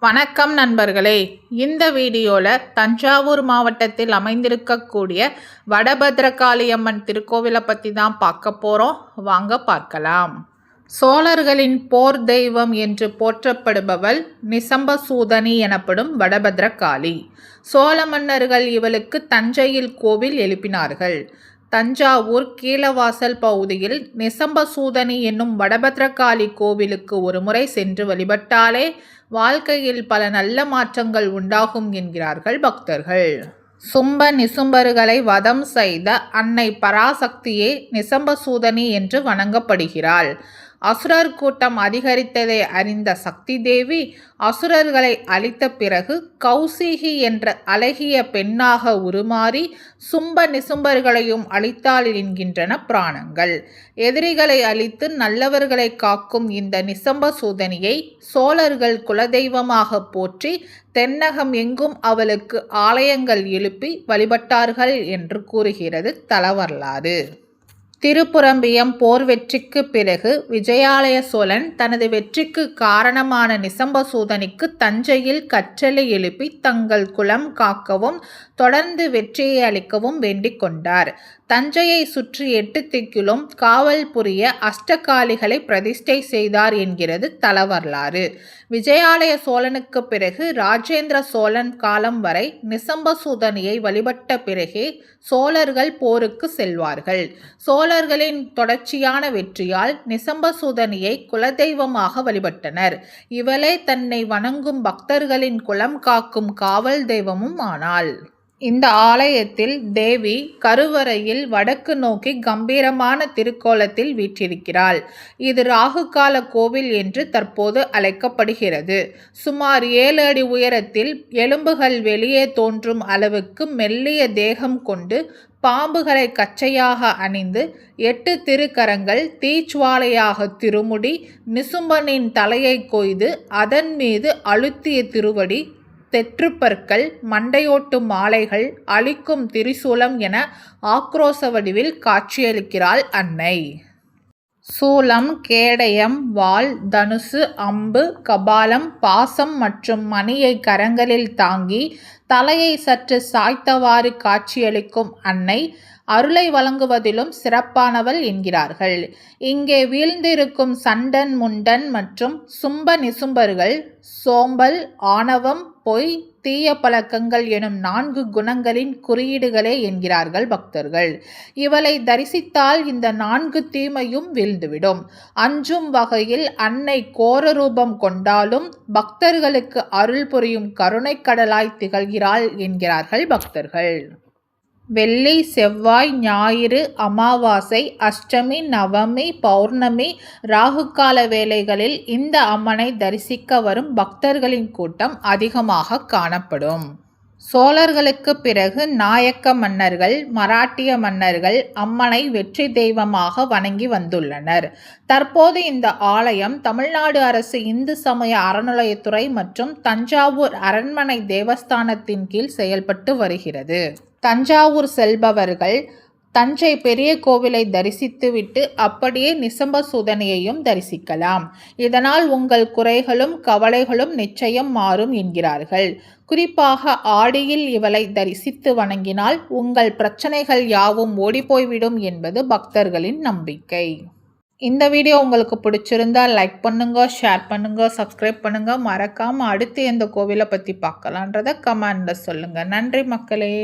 வணக்கம் நண்பர்களே, இந்த வீடியோவில் தஞ்சாவூர் மாவட்டத்தில் அமைந்திருக்கக்கூடிய வடபத்ரகாளியம்மன் திருக்கோவிலை பற்றி தான் பார்க்க போகிறோம். வாங்க பார்க்கலாம். சோழர்களின் போர் தெய்வம் என்று போற்றப்படுபவள் நிசம்பசூதனி எனப்படும் வடபத்ரகாளி. சோழ மன்னர்கள் இவளுக்கு தஞ்சையில் கோவில் எழுப்பினார்கள். தஞ்சாவூர் கீழவாசல் பகுதியில் நிசம்பசூதனி என்னும் வடபத்ரகாளி கோவிலுக்கு ஒரு முறை சென்று வழிபட்டாலே வாழ்க்கையில் பல நல்ல மாற்றங்கள் உண்டாகும் என்கிறார்கள் பக்தர்கள். சும்ப நிசும்பர்களை வதம் செய்த அன்னை பராசக்தியே நிசம்பசூதனி என்று வணங்கப்படுகிறாள். அசுரர் கூட்டம் அதிகரித்ததை அறிந்த சக்தி தேவி அசுரர்களை அழித்த பிறகு கௌசிகி என்ற அழகிய பெண்ணாக உருமாறி சும்ப நிசும்பர்களையும் அழித்தாள் என்கின்றன புராணங்கள். எதிரிகளை அழித்து நல்லவர்களை காக்கும் இந்த நிசம்பசூதனியை சோழர்கள் குலதெய்வமாக போற்றி தென்னகம் எங்கும் அவளுக்கு ஆலயங்கள் எழுப்பி வழிபட்டார்கள் என்று கூறுகிறது தலவரலாறு. திருப்புரம்பியம் போர் வெற்றிக்கு பிறகு விஜயாலய சோழன் தனது வெற்றிக்கு காரணமான நிசம்பசூதனிக்கு தஞ்சையில் கற்றளை எழுப்பி தங்கள் குலம் காக்கவும் தொடர்ந்து வெற்றியை அளிக்கவும் வேண்டிக் கொண்டார். தஞ்சையை சுற்றி 8 திக்கிலும் காவல் புரிய அஷ்டகாளிகளை பிரதிஷ்டை செய்தார் என்கிறது தலவரலாறு. விஜயாலய சோழனுக்கு பிறகு ராஜேந்திர சோழன் காலம் வரை நிசம்பசூதனியை வழிபட்ட பிறகே சோழர்கள் போருக்கு செல்வார்கள். சோழர்களின் தொடர்ச்சியான வெற்றியால் நிசம்பசூதனியை குலதெய்வமாக வழிபட்டனர். இவளே தன்னை வணங்கும் பக்தர்களின் குலம் காக்கும் காவல் தெய்வமும் ஆனாள். இந்த ஆலயத்தில் தேவி கருவறையில் வடக்கு நோக்கி கம்பீரமான திருக்கோலத்தில் வீற்றிருக்கிறாள். இது ராகுகால கோவில் என்று தற்போது அழைக்கப்படுகிறது. சுமார் 7 அடி உயரத்தில் எலும்புகள் வெளியே தோன்றும் அளவுக்கு மெல்லிய தேகம் கொண்டு பாம்புகளை கச்சையாக அணிந்து 8 திருக்கரங்கள் தீச்சுவாலையாக திருமுடி நிசும்பனின் தலையை கொய்து அதன் மீது அழுத்திய திருவடி தெற்றுப்பற்கள் மண்டையோட்டு மாலைகள் அளிக்கும் திரிசூலம் என ஆக்ரோச வடிவில் காட்சியளிக்கிறாள் அன்னை. சூலம், கேடயம், வாள், தனுசு, அம்பு, கபாலம், பாசம் மற்றும் மணியை கரங்களில் தாங்கி தலையை சற்று சாய்த்தவாறு காட்சியளிக்கும் அன்னை அருளை வழங்குவதிலும் சிறப்பானவள் என்கிறார்கள். இங்கே வீழ்ந்திருக்கும் சண்டன் முண்டன் மற்றும் சும்ப நிசும்பர்கள் சோம்பல், ஆணவம், பொய், தீய பழக்கங்கள் எனும் 4 குணங்களின் குறியீடுகளே என்கிறார்கள் பக்தர்கள். இவளை தரிசித்தால் இந்த 4 தீமையும் வீழ்ந்துவிடும். அஞ்சும் வகையில் அன்னை கோர ரூபம் கொண்டாலும் பக்தர்களுக்கு அருள் புரியும் கருணை கடலாய் திகழ்கிறாள் என்கிறார்கள் பக்தர்கள். வெள்ளி, செவ்வாய், ஞாயிறு, அமாவாசை, அஷ்டமி, நவமி, பௌர்ணமி, ராகுகால வேளைகளில் இந்த அம்மனை தரிசிக்க வரும் பக்தர்களின் கூட்டம் அதிகமாக காணப்படும். சோழர்களுக்கு பிறகு நாயக்க மன்னர்கள், மராட்டிய மன்னர்கள் அம்மனை வெற்றி தெய்வமாக வணங்கி வந்துள்ளனர். தற்போது இந்த ஆலயம் தமிழ்நாடு அரசு இந்து சமய அறநிலையத்துறை மற்றும் தஞ்சாவூர் அரண்மனை தேவஸ்தானத்தின் கீழ் செயல்பட்டு வருகிறது. தஞ்சாவூர் செல்பவர்கள் தஞ்சை பெரிய கோவிலை தரிசித்துவிட்டு அப்படியே நிசம்பசூதனியையும் தரிசிக்கலாம். இதனால் உங்கள் குறைகளும் கவலைகளும் நிச்சயம் மாறும் என்கிறார்கள். குறிப்பாக ஆடியில் இவளை தரிசித்து வணங்கினால் உங்கள் பிரச்சனைகள் யாவும் ஓடிப்போய்விடும் என்பது பக்தர்களின் நம்பிக்கை. இந்த வீடியோ உங்களுக்கு பிடிச்சிருந்தா லைக் பண்ணுங்க, ஷேர் பண்ணுங்க, சப்ஸ்கிரைப் பண்ணுங்க. மறக்காம அடுத்து எந்த கோவிலை பற்றி பார்க்கலான்றதை கமெண்ட்ல சொல்லுங்க. நன்றி மக்களே.